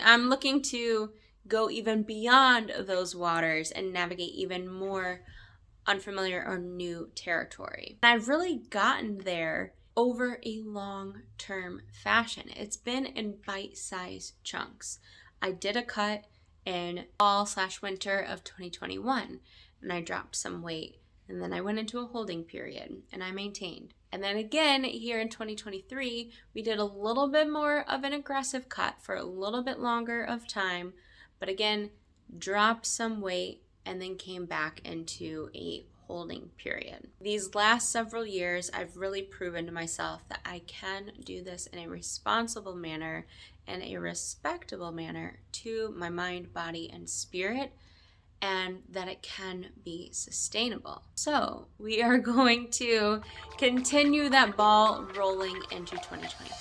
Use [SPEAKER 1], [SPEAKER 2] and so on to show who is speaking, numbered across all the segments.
[SPEAKER 1] I'm looking to go even beyond those waters and navigate even more unfamiliar or new territory. And I've really gotten there over a long-term fashion. It's been in bite-sized chunks. I did a cut in fall/winter of 2021, and I dropped some weight. And then I went into a holding period, and I maintained. And then again, here in 2023, we did a little bit more of an aggressive cut for a little bit longer of time, but again, dropped some weight and then came back into a holding period. These last several years, I've really proven to myself that I can do this in a responsible manner and a respectable manner to my mind, body, and spirit, and that it can be sustainable. So we are going to continue that ball rolling into 2024.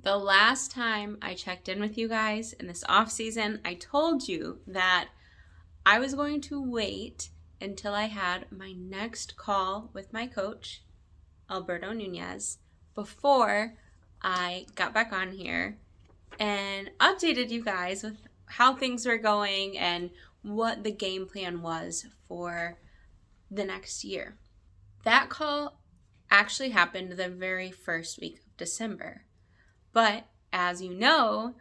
[SPEAKER 1] The last time I checked in with you guys in this off season, I told you that I was going to wait until I had my next call with my coach, Alberto Nunez, before I got back on here and updated you guys with how things were going and what the game plan was for the next year. That call actually happened the very first week of December. But as you know,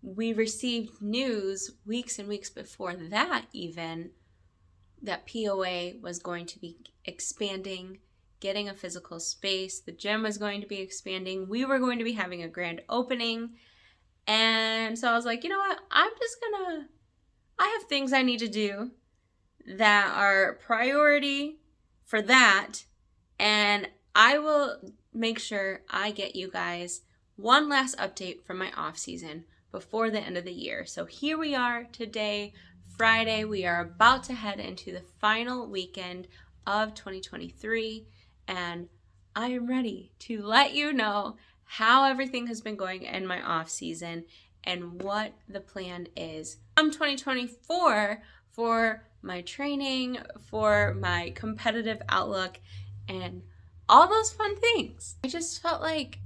[SPEAKER 1] we received news weeks and weeks before that even that POA was going to be expanding, getting a physical space. The gym was going to be expanding. We were going to be having a grand opening. And so I was like, you know what? I have things I need to do that are priority for that. And I will make sure I get you guys one last update from my off season before the end of the year. So here we are today, Friday. We are about to head into the final weekend of 2023, and I am ready to let you know how everything has been going in my off season and what the plan is from 2024 for my training, for my competitive outlook, and all those fun things. I just felt like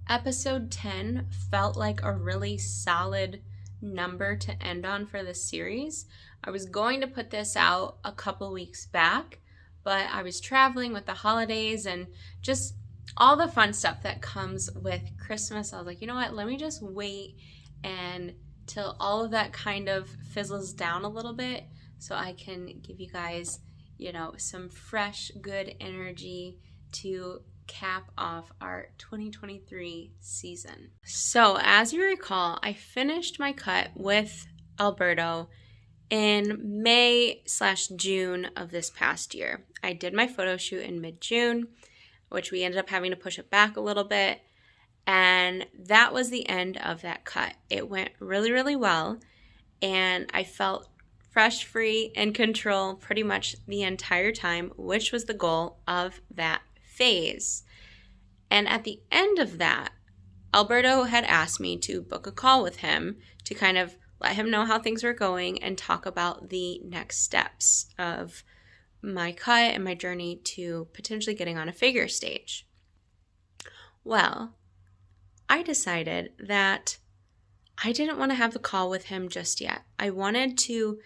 [SPEAKER 1] episode 10 felt like a really solid number to end on for this series. I was going to put this out a couple weeks back, but I was traveling with the holidays and just all the fun stuff that comes with Christmas. I was like, you know what, let me just wait until all of that kind of fizzles down a little bit so I can give you guys, some fresh, good energy to cap off our 2023 season. So as you recall, I finished my cut with Alberto in May/June of this past year. I did my photo shoot in mid-June, which we ended up having to push it back a little bit. And that was the end of that cut. It went really, really well. And I felt fresh, free, in control pretty much the entire time, which was the goal of that phase. And at the end of that, Alberto had asked me to book a call with him to kind of let him know how things were going and talk about the next steps of my cut and my journey to potentially getting on a figure stage. Well, I decided that I didn't want to have the call with him just yet. I wanted to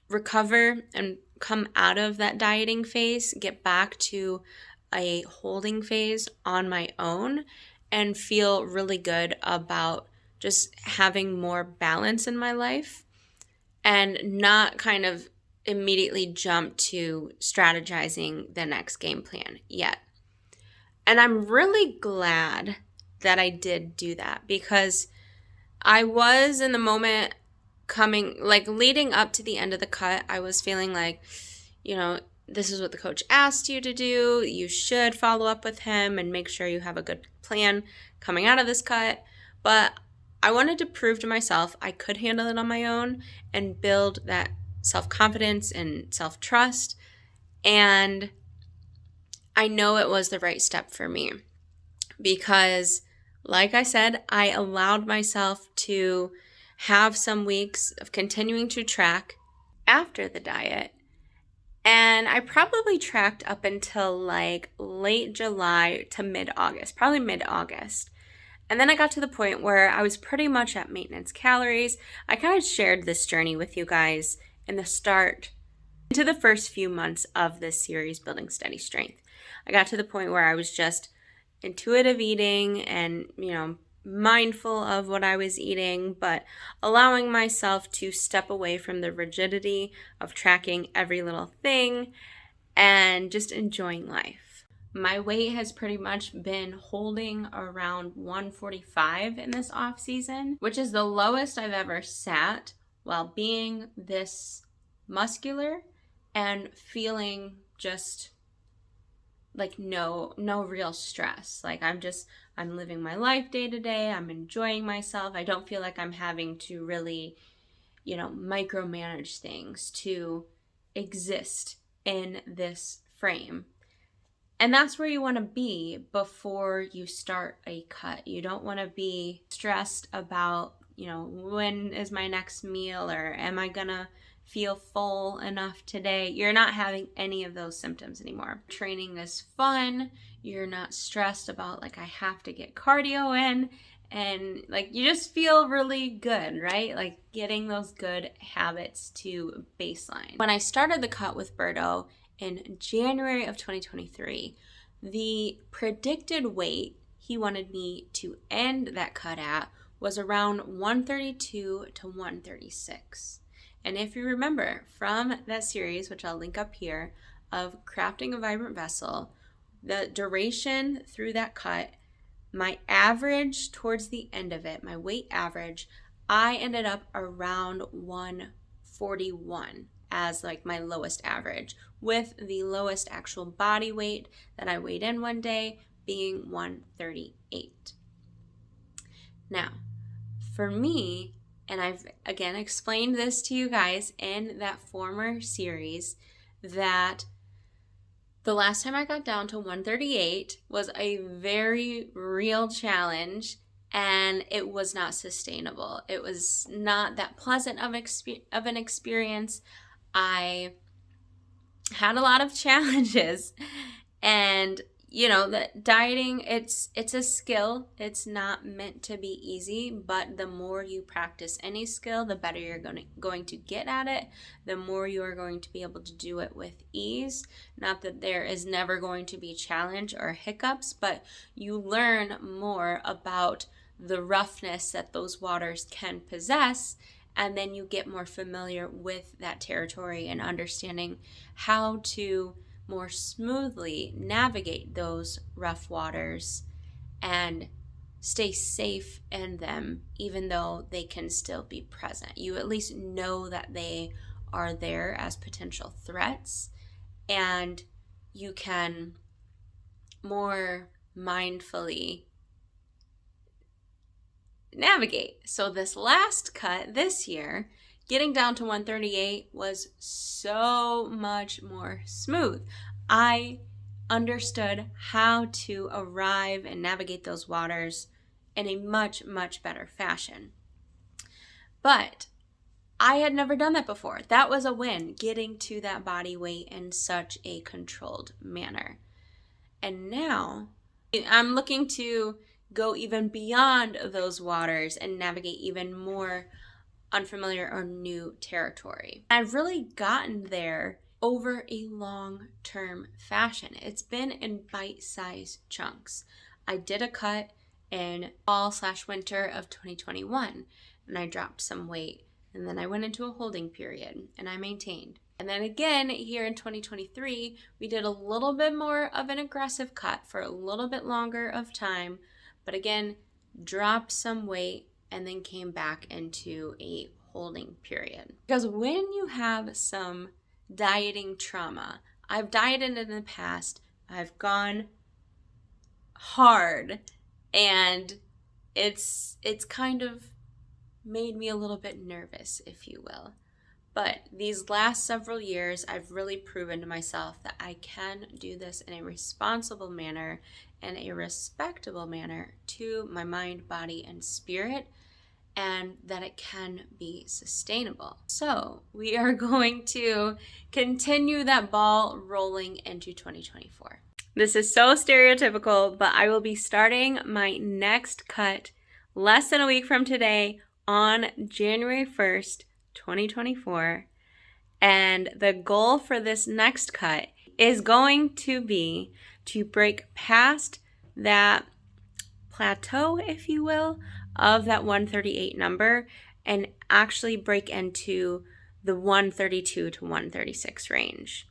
[SPEAKER 1] recover and come out of that dieting phase, get back to a holding phase on my own, and feel really good about just having more balance in my life and not kind of immediately jump to strategizing the next game plan yet. And I'm really glad that I did do that, because I was in the moment leading up to the end of the cut, I was feeling like, this is what the coach asked you to do. You should follow up with him and make sure you have a good plan coming out of this cut. But I wanted to prove to myself I could handle it on my own and build that self-confidence and self-trust. And I know it was the right step for me because, like I said, I allowed myself to have some weeks of continuing to track after the diet. And I probably tracked up until like late July to mid-August, probably mid-August. And then I got to the point where I was pretty much at maintenance calories. I kind of shared this journey with you guys in the start into the first few months of this series, Building Steady Strength. I got to the point where I was just intuitive eating and, mindful of what I was eating, but allowing myself to step away from the rigidity of tracking every little thing and just enjoying life. My weight has pretty much been holding around 145 in this off season, which is the lowest I've ever sat while being this muscular and feeling just like no real stress. Like I'm living my life day to day. I'm enjoying myself. I don't feel like I'm having to really, micromanage things to exist in this frame. And that's where you want to be before you start a cut. You don't want to be stressed about, when is my next meal, or am I gonna feel full enough today? You're not having any of those symptoms anymore. Training is fun. You're not stressed about like I have to get cardio in, and like you just feel really good, right? Like getting those good habits to baseline. When I started the cut with Berto in January of 2023, the predicted weight he wanted me to end that cut at was around 132 to 136. And if you remember from that series, which I'll link up here, of Crafting a Vibrant Vessel, the duration through that cut, my average towards the end of it, my weight average, I ended up around 141 as like my lowest average, with the lowest actual body weight that I weighed in one day being 138. Now, for me, and I've again explained this to you guys in that former series, that the last time I got down to 138 was a very real challenge, and it was not sustainable. It was not that pleasant of an experience. I had a lot of challenges, and the dieting, it's a skill. It's not meant to be easy, but the more you practice any skill, the better you're going to get at it. The more you are going to be able to do it with ease. Not that there is never going to be challenge or hiccups, but you learn more about the roughness that those waters can possess, and then you get more familiar with that territory and understanding how to more smoothly navigate those rough waters and stay safe in them, even though they can still be present. You at least know that they are there as potential threats, and you can more mindfully navigate. So this last cut this year, getting down to 138 was so much more smooth. I understood how to arrive and navigate those waters in a much, much better fashion. But I had never done that before. That was a win, getting to that body weight in such a controlled manner. And now I'm looking to go even beyond those waters and navigate even more unfamiliar or new territory. I've really gotten there over a long-term fashion. It's been in bite-sized chunks. I did a cut in fall/winter of 2021, and I dropped some weight, and then I went into a holding period, and I maintained. And then again, here in 2023, we did a little bit more of an aggressive cut for a little bit longer of time, but again, dropped some weight and then came back into a holding period. Because when you have some dieting trauma, I've dieted in the past, I've gone hard, and it's kind of made me a little bit nervous, if you will. But these last several years, I've really proven to myself that I can do this in a responsible manner and a respectable manner to my mind, body, and spirit, and that it can be sustainable. So we are going to continue that ball rolling into 2024. This is so stereotypical, but I will be starting my next cut less than a week from today on January 1st, 2024. And the goal for this next cut is going to be to break past that plateau, if you will, of that 138 number and actually break into the 132 to 136 range.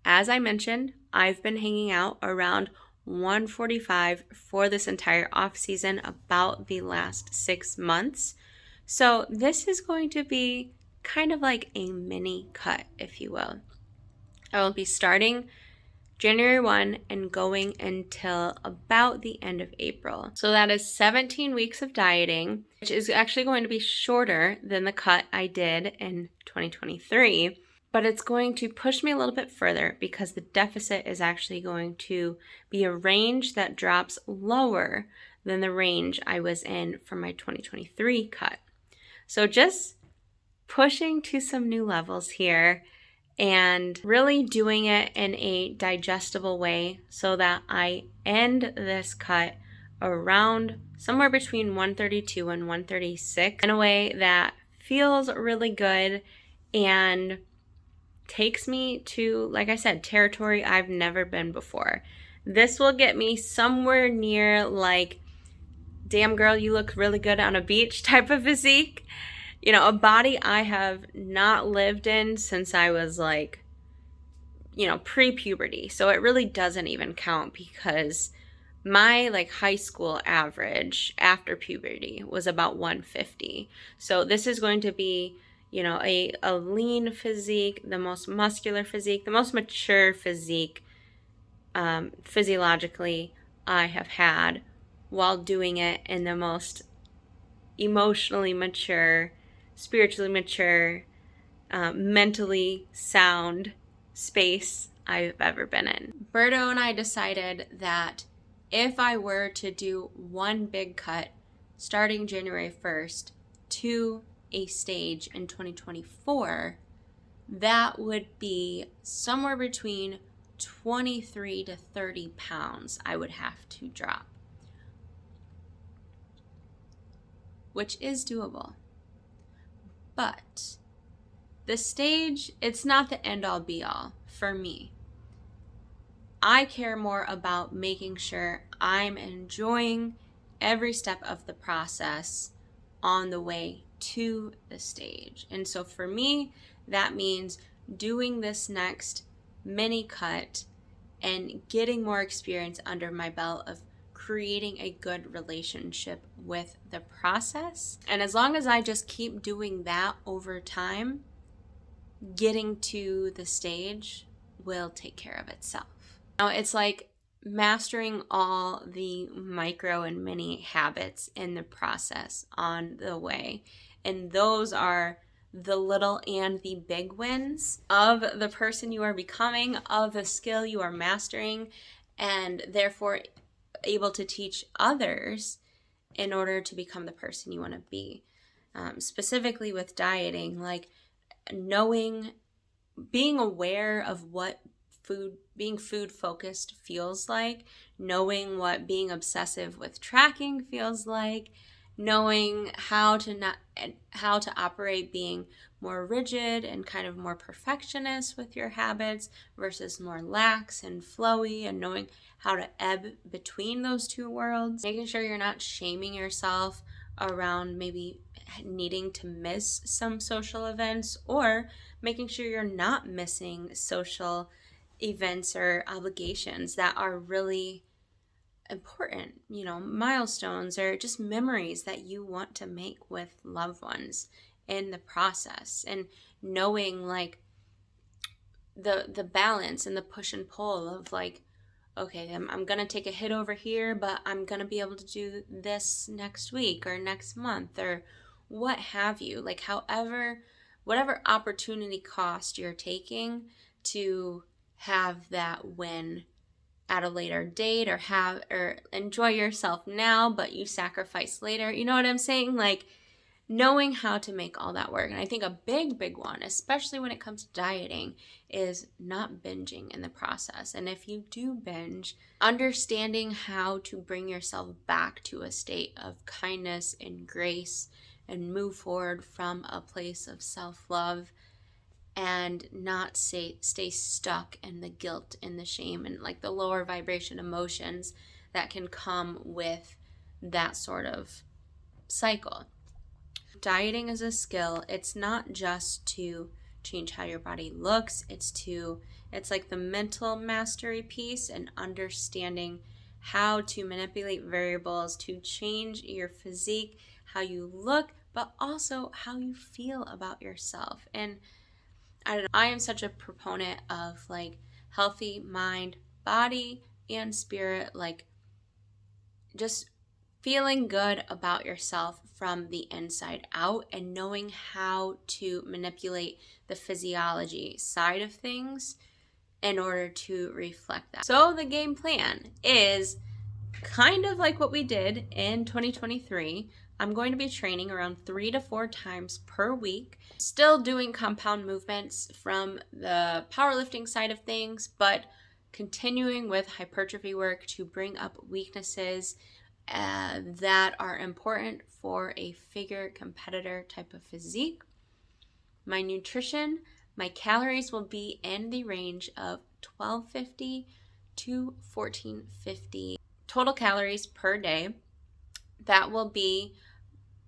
[SPEAKER 1] As I mentioned, I've been hanging out around 145 for this entire off season, about the last 6 months. So this is going to be kind of like a mini cut, if you will. I will be starting January 1 and going until about the end of April. So that is 17 weeks of dieting, which is actually going to be shorter than the cut I did in 2023. But it's going to push me a little bit further because the deficit is actually going to be a range that drops lower than the range I was in for my 2023 cut. So just pushing to some new levels here and really doing it in a digestible way so that I end this cut around somewhere between 132 and 136 in a way that feels really good and takes me to, like I said, territory I've never been before. This will get me somewhere near like, damn girl, you look really good on a beach type of physique. You know, a body I have not lived in since I was like, pre-puberty. So it really doesn't even count because my like high school average after puberty was about 150. So this is going to be, a lean physique, the most muscular physique, the most mature physique physiologically I have had while doing it in the most emotionally mature, spiritually mature, mentally sound space I've ever been in. Berto and I decided that if I were to do one big cut starting January 1st to a stage in 2024, that would be somewhere between 23 to 30 pounds I would have to drop, which is doable. But the stage, it's not the end all be all for me. I care more about making sure I'm enjoying every step of the process on the way to the stage. And so for me, that means doing this next mini cut and getting more experience under my belt of creating a good relationship with the process. And as long as I just keep doing that over time, getting to the stage will take care of itself. Now, it's like mastering all the micro and mini habits in the process on the way. And those are the little and the big wins of the person you are becoming, of the skill you are mastering, and therefore able to teach others in order to become the person you want to be. Specifically with dieting, like being aware of what being food focused feels like, knowing what being obsessive with tracking feels like, knowing how to operate being more rigid and kind of more perfectionist with your habits versus more lax and flowy, and knowing how to ebb between those two worlds, making sure you're not shaming yourself around maybe needing to miss some social events, or making sure you're not missing social events or obligations that are really important, milestones or just memories that you want to make with loved ones in the process, and knowing like the balance and the push and pull of like, okay, I'm gonna take a hit over here, but I'm gonna be able to do this next week or next month or what have you. Like whatever opportunity cost you're taking to have that win at a later date, or enjoy yourself now, but you sacrifice later. You know what I'm saying? Like, knowing how to make all that work. And I think a big one, especially when it comes to dieting, is not binging in the process. And if you do binge, understanding how to bring yourself back to a state of kindness and grace and move forward from a place of self-love, and not stay stuck in the guilt and the shame and like the lower vibration emotions that can come with that sort of cycle. Dieting is a skill. It's not just to change how your body looks. It's like the mental mastery piece and understanding how to manipulate variables to change your physique, how you look, but also how you feel about yourself. And I don't know, I am such a proponent of like healthy mind, body, and spirit, like just feeling good about yourself from the inside out and knowing how to manipulate the physiology side of things in order to reflect that. So the game plan is kind of like what we did in 2023. I'm going to be training around 3 to 4 times per week, still doing compound movements from the powerlifting side of things, but continuing with hypertrophy work to bring up weaknesses that are important for a figure competitor type of physique. My nutrition, my calories will be in the range of 1250 to 1450 total calories per day. That will be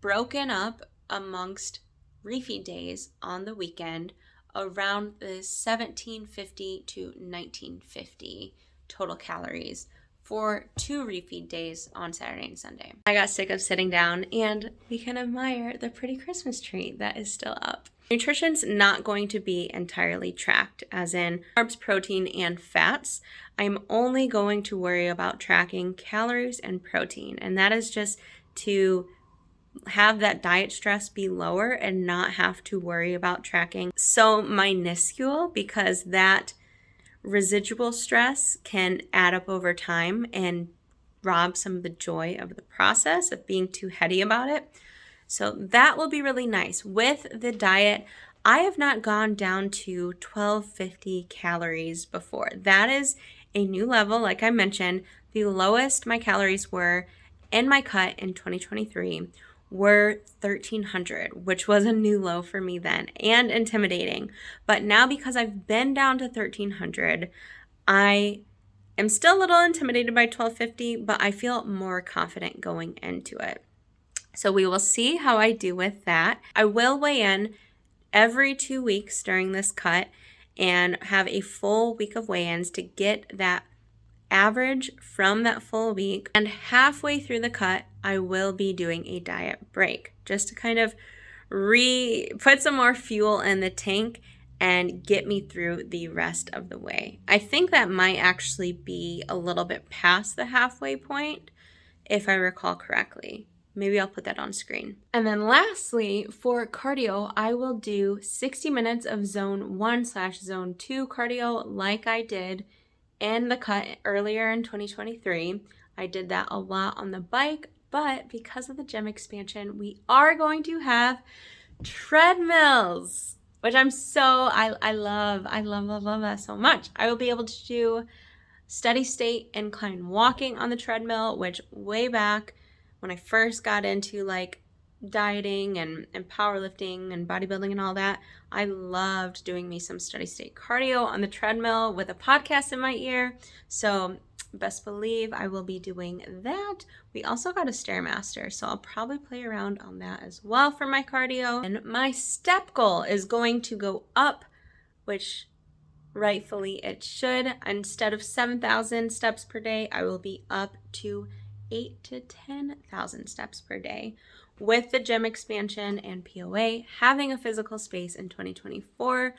[SPEAKER 1] broken up amongst refeed days on the weekend around the 1750 to 1950 total calories for 2 refeed days on Saturday and Sunday. I got sick of sitting down, and we can admire the pretty Christmas tree that is still up. Nutrition's not going to be entirely tracked, as in carbs, protein, and fats. I'm only going to worry about tracking calories and protein, and that is just to have that diet stress be lower and not have to worry about tracking so minuscule, because that residual stress can add up over time and rob some of the joy of the process of being too heady about it. So that will be really nice. With the diet, I have not gone down to 1250 calories before. That is a new level. Like I mentioned, the lowest my calories were in my cut in 2023 were 1300, which was a new low for me then and intimidating. But now, because I've been down to 1300, I am still a little intimidated by 1250, but I feel more confident going into it. So we will see how I do with that. I will weigh in every 2 weeks during this cut and have a full week of weigh-ins to get that average from that full week. And halfway through the cut, I will be doing a diet break just to kind of put some more fuel in the tank and get me through the rest of the way. I think that might actually be a little bit past the halfway point, if I recall correctly. Maybe I'll put that on screen. And then lastly, for cardio, I will do 60 minutes of zone 1/zone 2 cardio like I did in the cut earlier in 2023. I did that a lot on the bike, but because of the gym expansion, we are going to have treadmills, which I love that so much. I will be able to do steady state incline walking on the treadmill, which way back when I first got into like dieting and powerlifting and bodybuilding and all that, I loved doing me some steady state cardio on the treadmill with a podcast in my ear. So best believe I will be doing that. We also got a Stairmaster, so I'll probably play around on that as well for my cardio. And my step goal is going to go up, which rightfully it should. Instead of 7,000 steps per day, I will be up to 8,000 to 10,000 steps per day. With the gym expansion and POA, having a physical space in 2024,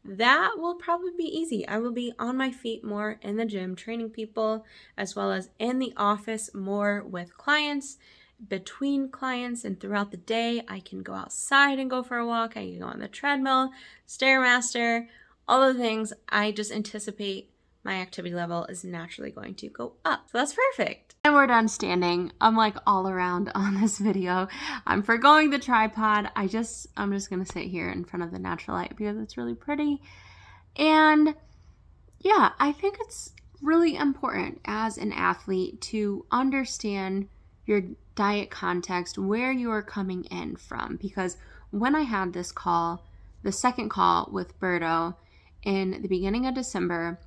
[SPEAKER 1] that will probably be easy. I will be on my feet more in the gym training people, as well as in the office more with clients between clients and throughout the day. I can go outside and go for a walk. I can go on the treadmill, Stairmaster, all the things. I just anticipate my activity level is naturally going to go up. So that's perfect. And we're done standing. I'm like all around on this video. I'm forgoing the tripod. I'm just gonna sit here in front of the natural light because it's really pretty. And yeah, I think it's really important as an athlete to understand your diet context, where you are coming in from. Because when I had this call, the second call with Berto in the beginning of December,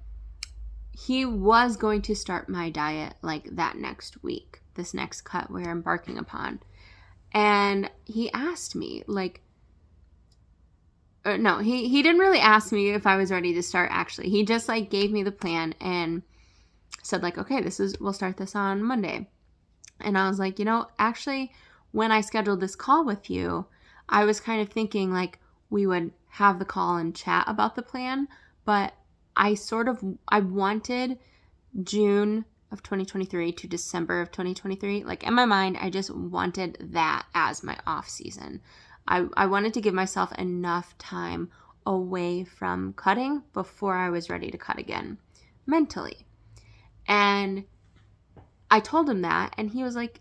[SPEAKER 1] he was going to start my diet like that next week, this next cut we're embarking upon. And he asked me no, he didn't really ask me if I was ready to start actually. He just like gave me the plan and said like, okay, we'll start this on Monday. And I was like, actually, when I scheduled this call with you, I was kind of thinking like we would have the call and chat about the plan, but I wanted June of 2023 to December of 2023. Like in my mind, I just wanted that as my off season. I wanted to give myself enough time away from cutting before I was ready to cut again mentally. And I told him that, and he was like,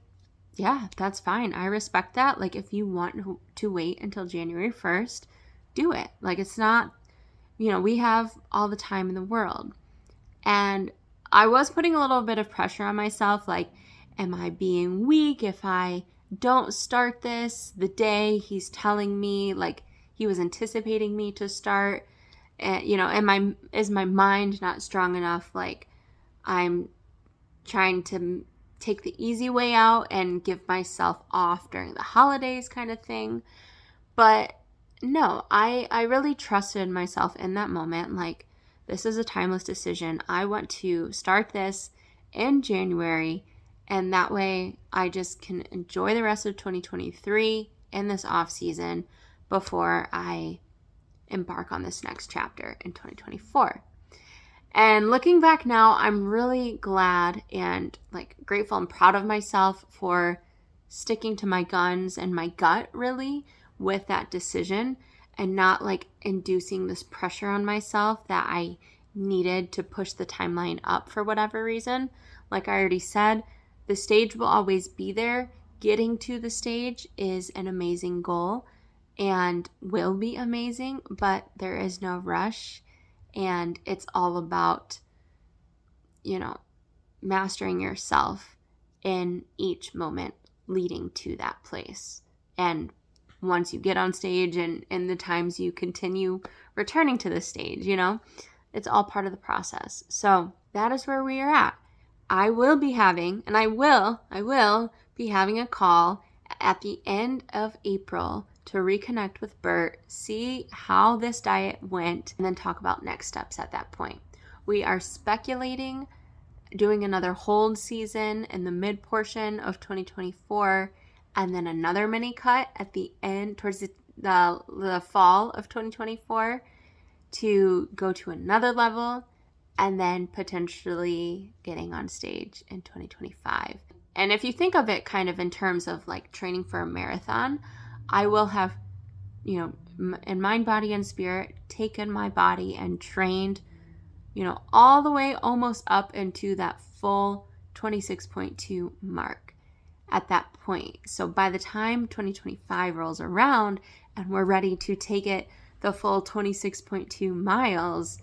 [SPEAKER 1] yeah, that's fine. I respect that. Like, if you want to wait until January 1st, do it. Like, it's not, we have all the time in the world. And I was putting a little bit of pressure on myself. Like, am I being weak if I don't start this the day he's telling me, like, he was anticipating me to start? Is my mind not strong enough? Like, I'm trying to take the easy way out and give myself off during the holidays kind of thing. But no, I really trusted myself in that moment. Like, this is a timeless decision. I want to start this in January, and that way I just can enjoy the rest of 2023 in this off season before I embark on this next chapter in 2024. And looking back now, I'm really glad and like grateful and proud of myself for sticking to my guns and my gut really with that decision and not like inducing this pressure on myself that I needed to push the timeline up for whatever reason. Like I already said, the stage will always be there. Getting to the stage is an amazing goal and will be amazing, but there is no rush. And it's all about, mastering yourself in each moment leading to that place. And once you get on stage and in the times you continue returning to the stage, it's all part of the process. So that is where we are at. I will be having a call at the end of April to reconnect with Bert, see how this diet went, and then talk about next steps at that point. We are speculating doing another hold season in the mid portion of 2024, and then another mini cut at the end towards the fall of 2024 to go to another level, and then potentially getting on stage in 2025. And if you think of it kind of in terms of like training for a marathon, I will have, in mind, body, and spirit, taken my body and trained, all the way almost up into that full 26.2 mark at that point. So by the time 2025 rolls around and we're ready to take it the full 26.2 miles,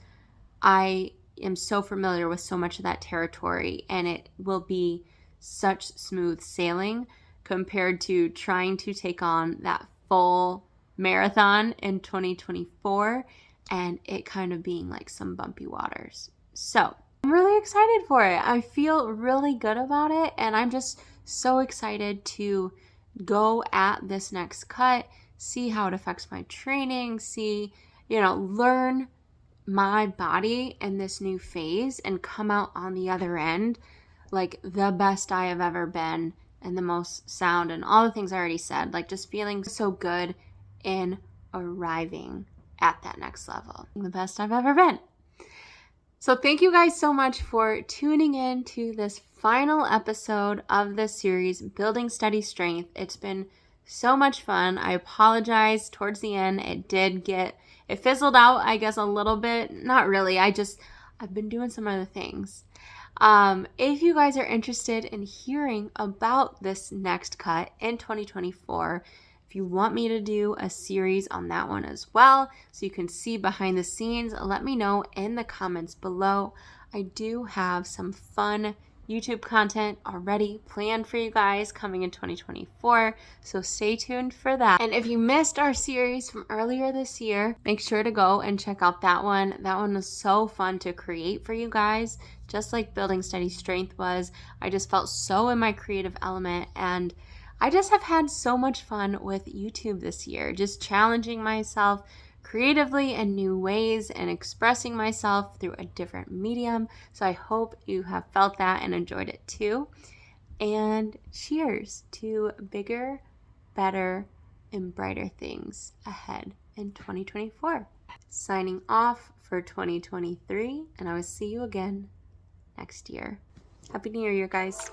[SPEAKER 1] I am so familiar with so much of that territory, and it will be such smooth sailing compared to trying to take on that full marathon in 2024 and it kind of being like some bumpy waters. So I'm really excited for it. I feel really good about it, and I'm just so excited to go at this next cut, see how it affects my training, learn my body in this new phase and come out on the other end like the best I have ever been and the most sound and all the things I already said, like just feeling so good in arriving at that next level. The best I've ever been. So thank you guys so much for tuning in to this final episode of this series, Building Steady Strength. It's been so much fun. I apologize towards the end. It fizzled out, I guess, a little bit. Not really. I've been doing some other things. If you guys are interested in hearing about this next cut in 2024, if you want me to do a series on that one as well, so you can see behind the scenes, let me know in the comments below. I do have some fun YouTube content already planned for you guys coming in 2024, so stay tuned for that. And if you missed our series from earlier this year, make sure to go and check out that one. That one was so fun to create for you guys, just like Building Steady Strength was. I just felt so in my creative element, and I just have had so much fun with YouTube this year, just challenging myself creatively in new ways and expressing myself through a different medium. So I hope you have felt that and enjoyed it too. And cheers to bigger, better, and brighter things ahead in 2024. Signing off for 2023, and I will see you again next year. Happy New Year, you guys.